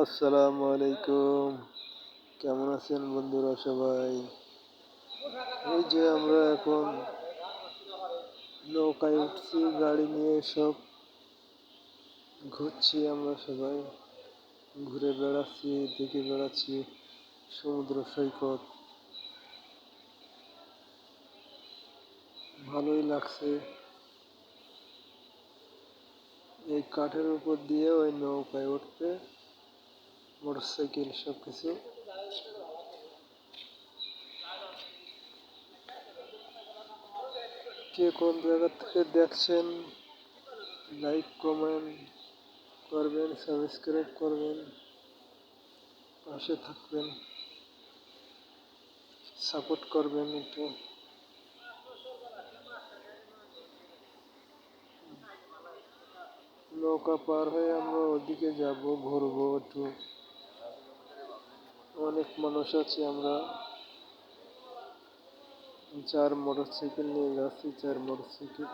আসসালামু আলাইকুম। কেমন আছেন বন্ধুরা সবাই? এই যে আমরা এখন নৌকায় উঠছি, গাড়ি নিয়ে সব ঘুরছি। আমরা সবাই ঘুরে বেড়াচ্ছি, দেখে বেড়াচ্ছি সমুদ্র সৈকত। ভালোই লাগছে। এই কাঠের উপর দিয়ে ওই নৌকায় উঠতে, মোটরসাইকেল সবকিছু। কে কোন জায়গা থেকে দেখছেন, লাইক কমেন্ট করবেন, সাবস্ক্রাইব করবেন, পাশে থাকবেন, সাপোর্ট করবেন একটু। নৌকা পার হয়ে আমরা ওদিকে যাব, ঘুরবো একটু। অনেক মানুষ আছে, আমরা 4 মোটরসাইকেল নিয়ে যাচ্ছি, 4 মোটরসাইকেল।